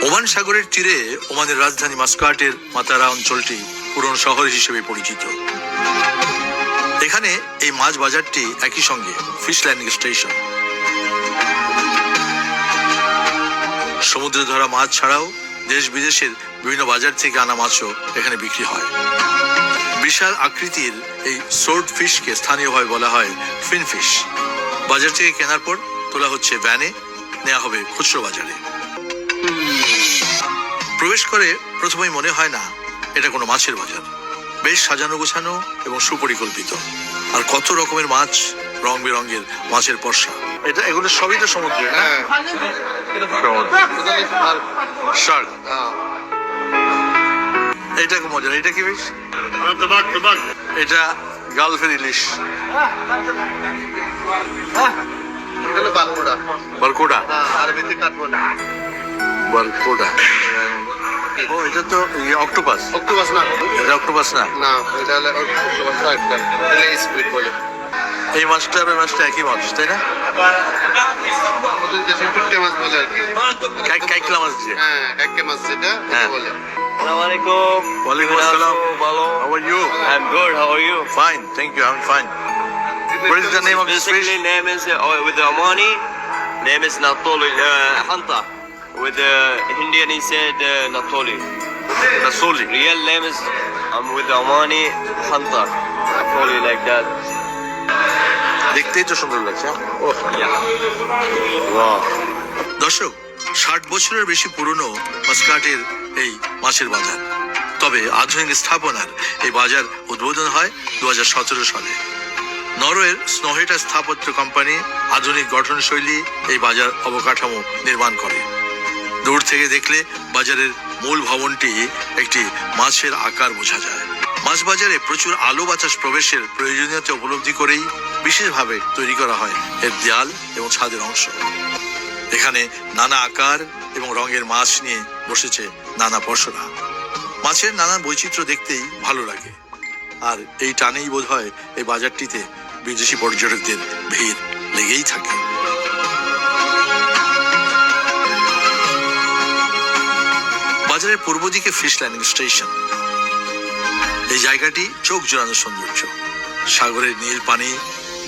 Oman সাগরের তীরে ওমানের রাজধানী মাস্কাটের মাতারা অঞ্চলটি পুরনো শহর হিসেবে পরিচিত। এখানে এই মাছ বাজারটি একই সঙ্গে ফিশ ল্যান্ডিং স্টেশন। সমুদ্রে ধরা মাছ ছাড়াও দেশ বিদেশের বিভিন্ন বাজার থেকে আনা মাছও এখানে বিক্রি হয়। বিশাল আকৃতির এই সোর্ড ফিশকে স্থানীয়ভাবে বলা হয় ফিন ফিশ। বাজার থেকে কেনার পর তোলা হচ্ছে ভ্যানে, নেওয়া হবে খুচরো বাজারে। প্রবেশ করে প্রথমেই মনে হয় না এটা কোনো মাছের বাজার। বেশ সাজানো গোছানো এবং সুপরিকল্পিত, আর কত রকমের মাছ, রং বেরঙের মাছের পসরা। এটা এগুলো সবই তো সমুদ্রে। শার্ক, এটা খুব মজার। এটা কি ফিশ? এটা গালফের ইলিশ। বারকোডা, বারকোডা। ও, এটা তো অক্টোপাস। অক্টোপাস না, এটা অক্টোপাস না। না এটা অক্টোপাস না, এটা স্কুইড বলে। এই মাছটা আর ওই মাছটা একই মাছ, তাই না? ওদের দেশে টুটে মাছ বলে আর কি। কাইকলা মাছ যে। হ্যাঁ, কাইকলা মাছ যেটা বলে। Assalamualaikum. Walaikum assalam. Hello. How are you? I'm good. How are you? Fine, thank you. I'm fine. What is the name of this fish? Basically, name is with the Omani. Name is Natoli Hanta. With the Indian, he said Natoli. Nasoli. Real name is with the Omani Hanta. Natoli like that. দেখতেই তো সুন্দর লাগছে। Yeah. দর্শক, 60 বছরের বেশি পুরনো মাস্কাটের এই মাছের বাজার। তবে আধুনিক স্থাপনার এই বাজার উদ্বোধন হয় 2017 সালে। নরওয়ের স্নোহেটা স্থাপত্য কোম্পানি আধুনিক গঠনশৈলী এই বাজার অবকাঠামো নির্মাণ করে। দূর থেকে দেখলে বাজারের মূল ভবনটি একটি মাছের আকার বোঝা যায়। মাছ বাজারে প্রচুর আলো বাতাস প্রবেশের প্রয়োজনীয়তা উপলব্ধি করেই বিশেষভাবে তৈরি করা হয় এর দেয়াল এবং ছাদের অংশ। এখানে নানা আকার এবং রঙের মাছ নিয়ে বসেছে নানা পসরা। মাছের নানা বৈচিত্র্য দেখতেই ভালো লাগে, আর এই টানেই বোধ হয় এই বাজারটিতে বিদেশি পর্যটকদের ভিড় লেগেই থাকে। বাজারের পূর্ব দিকে ফিশ ল্যান্ডিং স্টেশন। এই জায়গাটি চোখ জোড়ানো সৌন্দর্য। সাগরের নীল পানি,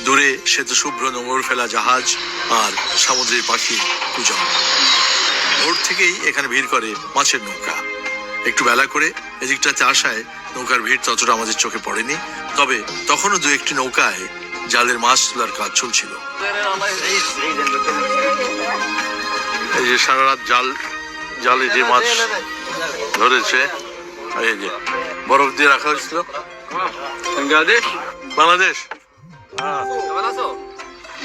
দূরে শ্বেত শুভ্র নোঙর ফেলা জাহাজ, আর সমুদ্রের পাখি কুজন। ভোর থেকেই এখানে ভিড় করে মাছের নৌকা। একটু বেলা করে এদিকটাতে আসায় নৌকার ভিড় ততটা আমাদের চোখে পড়েনি, তবে তখনও দু একটি নৌকায় জালের মাছ তোলার কাজ চলছিল। এই যে সারা রাত জালে যে মাছ ধরেছে, এই যে বরফ দিয়ে রাখা হয়েছিল। বাংলাদেশ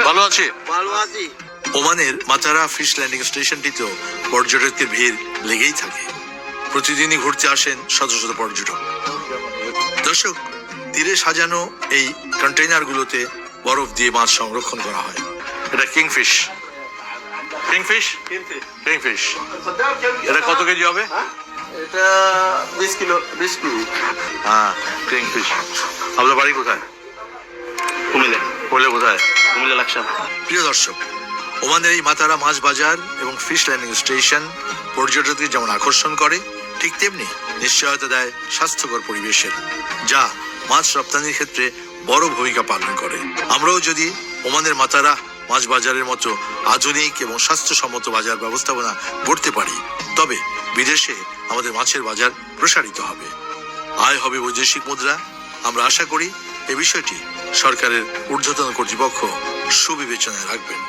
ভালো আছে। ওমানের মাতারা ফিশ ল্যান্ডিং স্টেশনটিতেও পর্যটকদের ভিড় লেগেই থাকে। প্রতিদিনই ঘুরতে আসেন শত শত পর্যটক। দর্শক, তীরে সাজানো এই কন্টেইনারগুলোতে বরফ দিয়ে মাছ সংরক্ষণ করা হয়। এটা কিংফিশ। Kingfish, kingfish. এটা কত কেজি হবে? এটা 20 কিলো। হ্যাঁ, কিংফিশ। আপনার বাড়ি কোথায়? কুমিল্লা। বলে কোথায়? কুমিল্লা লাকসাম। প্রিয় দর্শক, ওমানের এই মাতারা মাছ বাজার এবং ফিশ ল্যান্ডিং স্টেশন পর্যটকদের যেমন আকর্ষণ করে, ঠিক তেমনি নিশ্চয়তা দেয় স্বাস্থ্যকর পরিবেশের, যা মাছ রপ্তানির ক্ষেত্রে বড় ভূমিকা পালন করে। আমরাও যদি ওমানের মাতারা মাছ বাজারের মতো আধুনিক এবং স্বাস্থ্যসম্মত বাজার ব্যবস্থাপনা গড়তে পারি, তবে বিদেশে আমাদের মাছের বাজার প্রসারিত হবে, আয় হবে বৈদেশিক মুদ্রা। আমরা আশা করি এ বিষয়টি সরকারের ঊর্ধ্বতন কর্তৃপক্ষ সুবিবেচনায় রাখবেন।